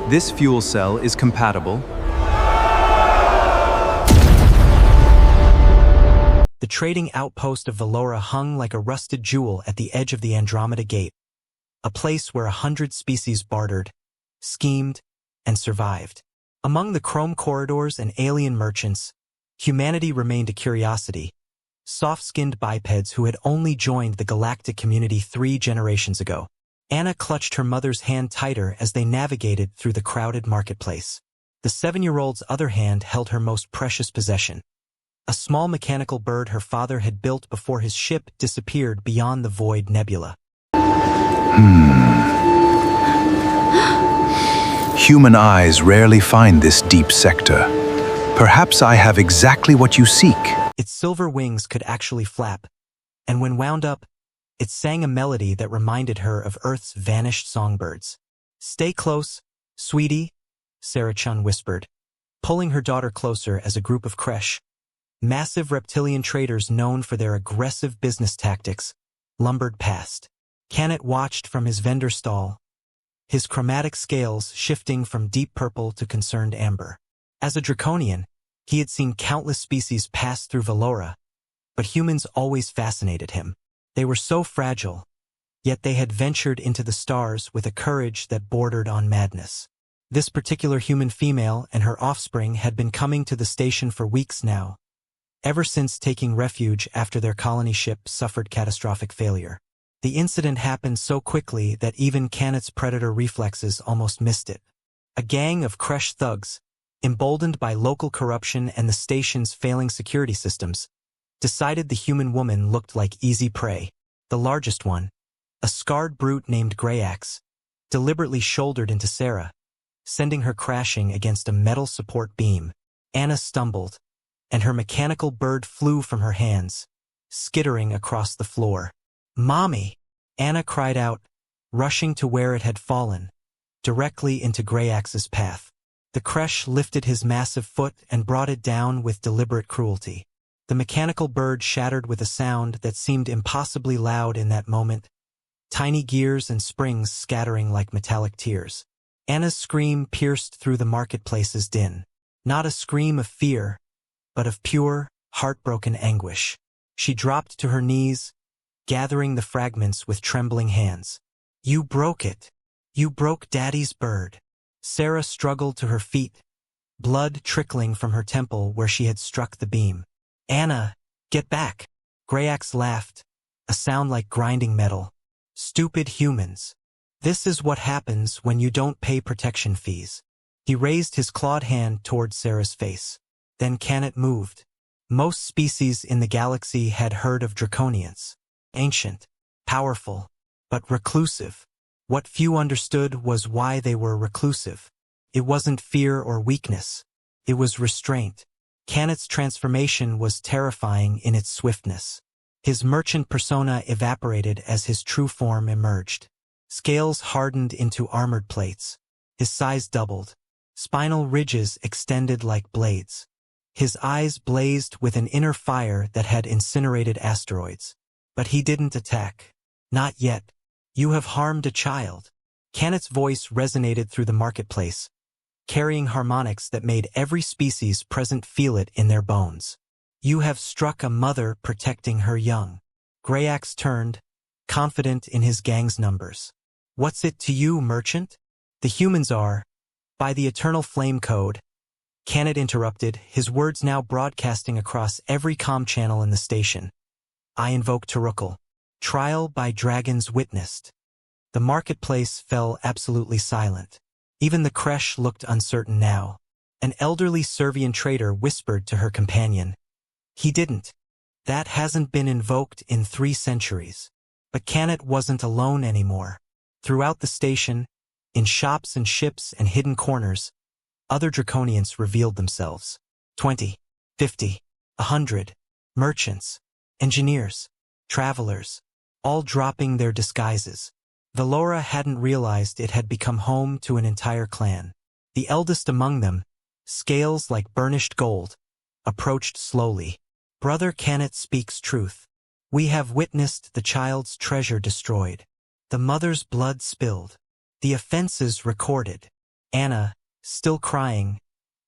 This fuel cell is compatible. The trading outpost of Velora hung like a rusted jewel at the edge of the Andromeda Gate, a place where 100 species bartered, schemed, and survived. Among the chrome corridors and alien merchants, humanity remained a curiosity, soft-skinned bipeds who had only joined the Galactic community 3 generations ago. Anna clutched her mother's hand tighter as they navigated through the crowded marketplace. The 7-year-old's other hand held her most precious possession, a small mechanical bird her father had built before his ship disappeared beyond the void nebula. Human eyes rarely find this deep sector. Perhaps I have exactly what you seek. Its silver wings could actually flap, and when wound up, it sang a melody that reminded her of Earth's vanished songbirds. "Stay close, sweetie," Sarah Chun whispered, pulling her daughter closer as a group of Kresh, massive reptilian traders known for their aggressive business tactics, lumbered past. Canet watched from his vendor stall, his chromatic scales shifting from deep purple to concerned amber. As a Draconian, he had seen countless species pass through Velora, but humans always fascinated him. They were so fragile, yet they had ventured into the stars with a courage that bordered on madness. This particular human female and her offspring had been coming to the station for weeks now, ever since taking refuge after their colony ship suffered catastrophic failure. The incident happened so quickly that even Canet's predator reflexes almost missed it. A gang of Kresh thugs, emboldened by local corruption and the station's failing security systems, decided the human woman looked like easy prey. The largest one, a scarred brute named Grayax, deliberately shouldered into Sarah, sending her crashing against a metal support beam. Anna stumbled, and her mechanical bird flew from her hands, skittering across the floor. "Mommy!" Anna cried out, rushing to where it had fallen, directly into Grayax's path. The Kresh lifted his massive foot and brought it down with deliberate cruelty. The mechanical bird shattered with a sound that seemed impossibly loud in that moment, tiny gears and springs scattering like metallic tears. Anna's scream pierced through the marketplace's din. Not a scream of fear, but of pure, heartbroken anguish. She dropped to her knees, gathering the fragments with trembling hands. "You broke it. You broke Daddy's bird." Sarah struggled to her feet, blood trickling from her temple where she had struck the beam. "Anna, get back!" Grayax laughed, a sound like grinding metal. "Stupid humans. This is what happens when you don't pay protection fees." He raised his clawed hand toward Sarah's face. Then Canet moved. Most species in the galaxy had heard of Draconians. Ancient, powerful, but reclusive. What few understood was why they were reclusive. It wasn't fear or weakness. It was restraint. Canet's transformation was terrifying in its swiftness. His merchant persona evaporated as his true form emerged. Scales hardened into armored plates. His size doubled. Spinal ridges extended like blades. His eyes blazed with an inner fire that had incinerated asteroids. But he didn't attack. "Not yet. You have harmed a child." Canet's voice resonated through the marketplace, carrying harmonics that made every species present feel it in their bones. "You have struck a mother protecting her young." Grayax turned, confident in his gang's numbers. "What's it to you, merchant?" "The humans are, by the eternal flame code." Canet interrupted, his words now broadcasting across every comm channel in the station. "I invoke Tarukal. Trial by dragons witnessed." The marketplace fell absolutely silent. Even the Kresh looked uncertain now. An elderly Servian trader whispered to her companion, "He didn't. That hasn't been invoked in 3 centuries." But Canet wasn't alone anymore. Throughout the station, in shops and ships and hidden corners, other Draconians revealed themselves. 20, 50, 100, merchants, engineers, travelers, all dropping their disguises. Velora hadn't realized it had become home to an entire clan. The eldest among them, scales like burnished gold, approached slowly. "Brother Canet speaks truth. We have witnessed the child's treasure destroyed, the mother's blood spilled, the offenses recorded. Anna, still crying,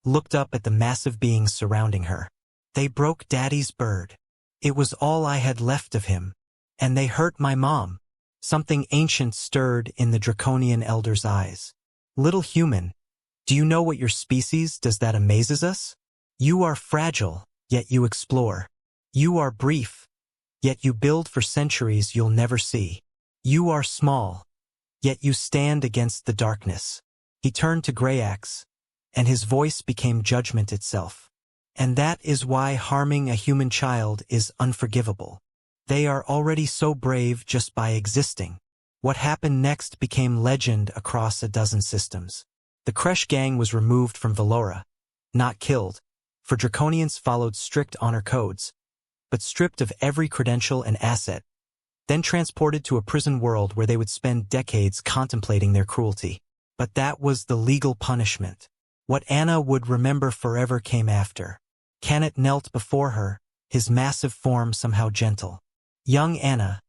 looked up at the massive beings surrounding her. They broke Daddy's bird. It was all I had left of him. And they hurt my mom. Something ancient stirred in the Draconian elder's eyes. Little human, do you know what your species does that amazes us? You are fragile, yet you explore. You are brief, yet you build for centuries you'll never see. You are small, yet you stand against the darkness. He turned to Greyax, and his voice became judgment itself. And that is why harming a human child is unforgivable. They are already so brave just by existing. What happened next became legend across a dozen systems. The Kresh gang was removed from Velora, not killed, for Draconians followed strict honor codes, but stripped of every credential and asset, then transported to a prison world where they would spend decades contemplating their cruelty. But that was the legal punishment. What Anna would remember forever came after. Canet knelt before her, his massive form somehow gentle. Young Anna,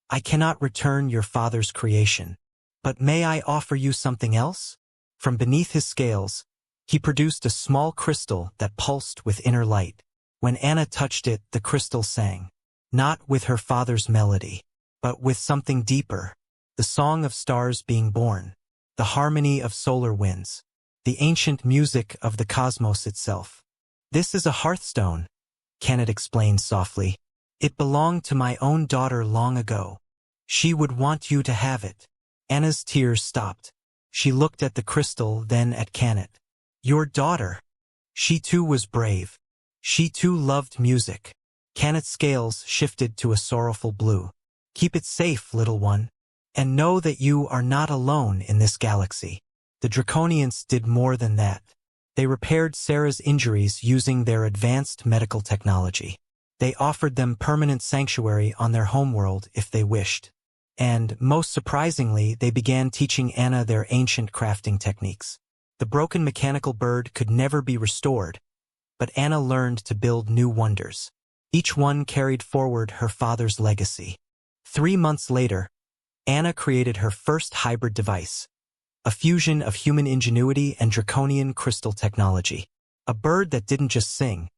I cannot return your father's creation, but may I offer you something else? From beneath his scales, he produced a small crystal that pulsed with inner light. When Anna touched it, the crystal sang, not with her father's melody, but with something deeper, the song of stars being born, the harmony of solar winds, the ancient music of the cosmos itself. This is a hearthstone, Canet explained softly. It belonged to my own daughter long ago. She would want you to have it. Anna's tears stopped. She looked at the crystal, then at Canet. Your daughter. She too was brave. She too loved music. Canet's scales shifted to a sorrowful blue. Keep it safe, little one. And know that you are not alone in this galaxy. The Draconians did more than that. They repaired Sarah's injuries using their advanced medical technology. They offered them permanent sanctuary on their homeworld if they wished. And, most surprisingly, they began teaching Anna their ancient crafting techniques. The broken mechanical bird could never be restored, but Anna learned to build new wonders. Each one carried forward her father's legacy. 3 months later, Anna created her first hybrid device, a fusion of human ingenuity and Draconian crystal technology. A bird that didn't just sing,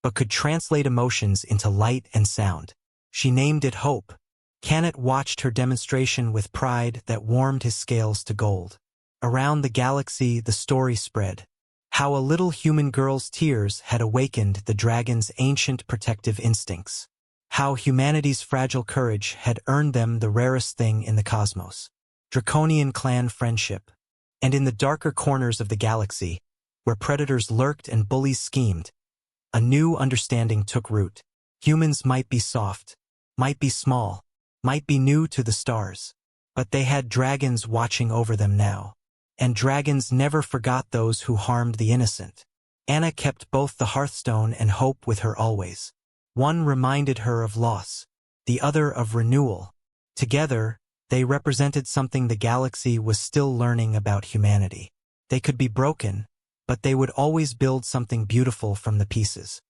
but could translate emotions into light and sound. She named it Hope. Canet watched her demonstration with pride that warmed his scales to gold. Around the galaxy, the story spread. How a little human girl's tears had awakened the dragon's ancient protective instincts. How humanity's fragile courage had earned them the rarest thing in the cosmos. Draconian clan friendship. And in the darker corners of the galaxy, where predators lurked and bullies schemed, a new understanding took root. Humans might be soft, might be small, might be new to the stars, but they had dragons watching over them now. And dragons never forgot those who harmed the innocent. Anna kept both the hearthstone and hope with her always. One reminded her of loss, the other of renewal. Together, they represented something the galaxy was still learning about humanity. They could be broken, but they would always build something beautiful from the pieces.